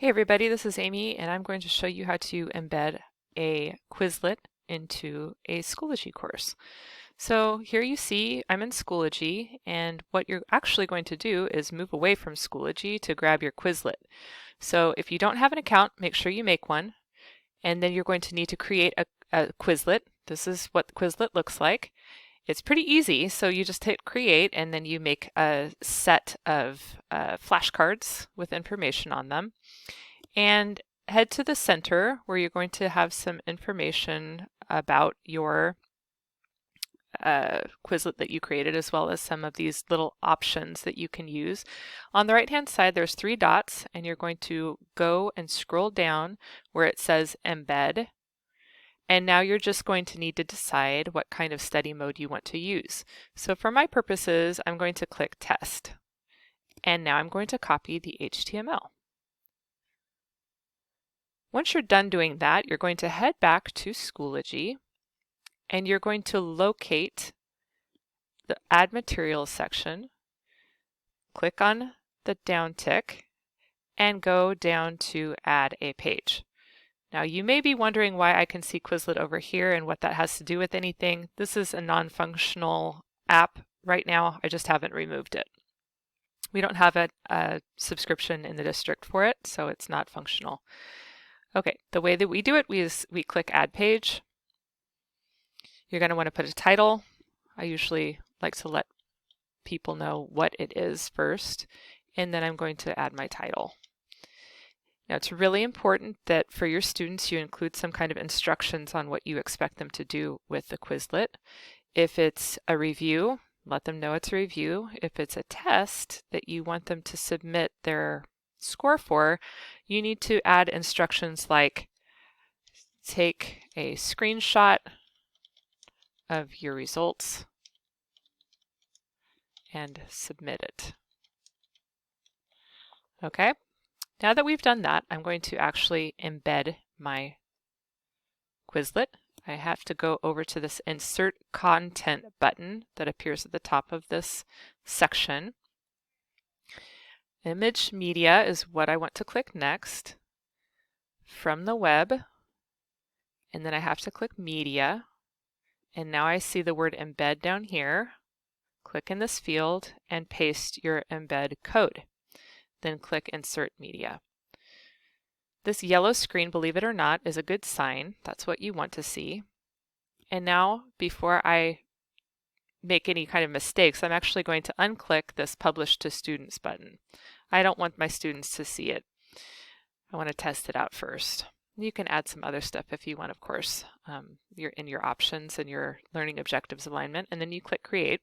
Hey everybody, this is Amy and I'm going to show you how to embed a Quizlet into a Schoology course. So here you see I'm in Schoology, and what you're actually going to do is move away from Schoology to grab your Quizlet. So if you don't have an account, make sure you make one, and then you're going to need to create a Quizlet. This is what the Quizlet looks like. It's pretty easy, so you just hit create and then you make a set of flashcards with information on them. And head to the center where you're going to have some information about your Quizlet that you created, as well as some of these little options that you can use. On the right hand side there's three dots, and you're going to go and scroll down where it says embed. And now you're just going to need to decide what kind of study mode you want to use. So for my purposes, I'm going to click test. And now I'm going to copy the HTML. Once you're done doing that, you're going to head back to Schoology, and you're going to locate the Add Materials section, click on the down tick, and go down to Add a Page. Now you may be wondering why I can see Quizlet over here and what that has to do with anything. This is a non-functional app right now. I just haven't removed it. We don't have a subscription in the district for it, so it's not functional. Okay, the way that we do it is we click Add Page. You're going to want to put a title. I usually like to let people know what it is first, and then I'm going to add my title. Now it's really important that for your students you include some kind of instructions on what you expect them to do with the Quizlet. If it's a review, let them know it's a review. If it's a test that you want them to submit their score for, you need to add instructions like take a screenshot of your results and submit it. Okay, now that we've done that, I'm going to actually embed my Quizlet. I have to go over to this Insert Content button that appears at the top of this section. Image media is what I want to click next from the web, and then I have to click media, and now I see the word embed down here. Click in this field and paste your embed code. Then click insert media. This yellow screen, believe it or not, is a good sign. That's what you want to see. And now, before I make any kind of mistakes, I'm actually going to unclick this Publish to Students button. I don't want my students to see it. I want to test it out first. You can add some other stuff if you want, of course. You're in your options and your learning objectives alignment, and then you click Create.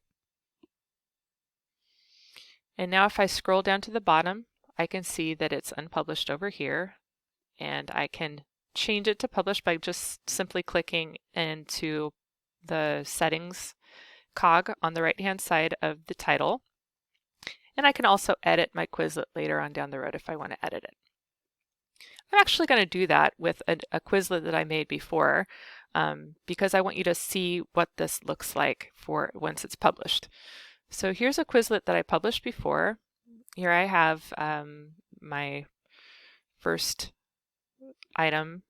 And now if I scroll down to the bottom, I can see that it's unpublished over here, and I can change it to publish by just simply clicking into the settings cog on the right hand side of the title. And I can also edit my Quizlet later on down the road if I want to edit it. I'm actually going to do that with a Quizlet that I made before, because I want you to see what this looks like for once it's published. So here's a Quizlet that I published before. Here I have my first item.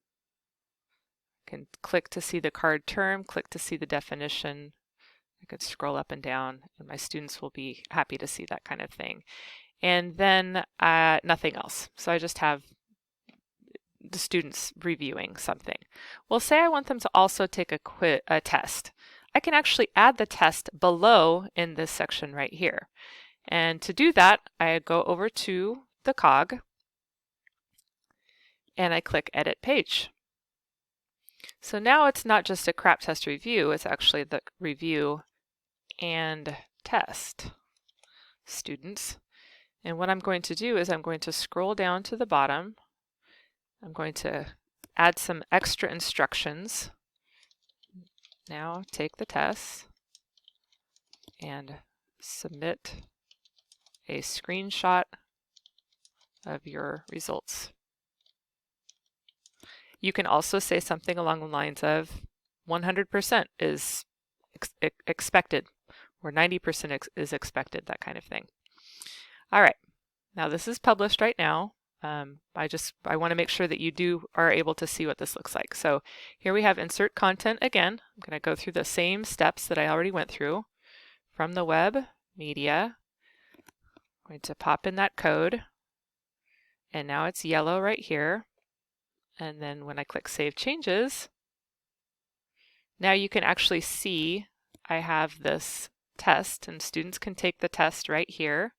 I can click to see the card term, click to see the definition. I could scroll up and down, and my students will be happy to see that kind of thing. And then nothing else. So I just have the students reviewing something. Well, say I want them to also take a test. I can actually add the test below in this section right here. And to do that, I go over to the cog and I click Edit Page. So now it's not just a crap test review, it's actually the review and test students. And what I'm going to do is I'm going to scroll down to the bottom. I'm going to add some extra instructions. Now take the test and submit a screenshot of your results. You can also say something along the lines of 100% is expected, or 90% is expected, that kind of thing. All right, now this is published right now. I want to make sure that you are able to see what this looks like. So here we have insert content again. I'm going to go through the same steps that I already went through. From the web, media, I'm going to pop in that code, and now it's yellow right here. And then when I click Save Changes, now you can actually see I have this test, and students can take the test right here.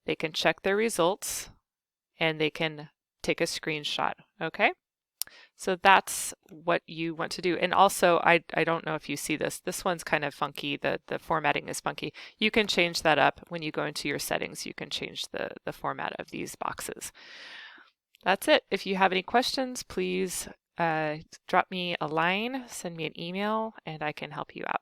They can check their results, and they can take a screenshot, okay? So that's what you want to do. And also, I don't know if you see this. This one's kind of funky. The formatting is funky. You can change that up when you go into your settings. You can change the format of these boxes. That's it. If you have any questions, please drop me a line, send me an email, and I can help you out.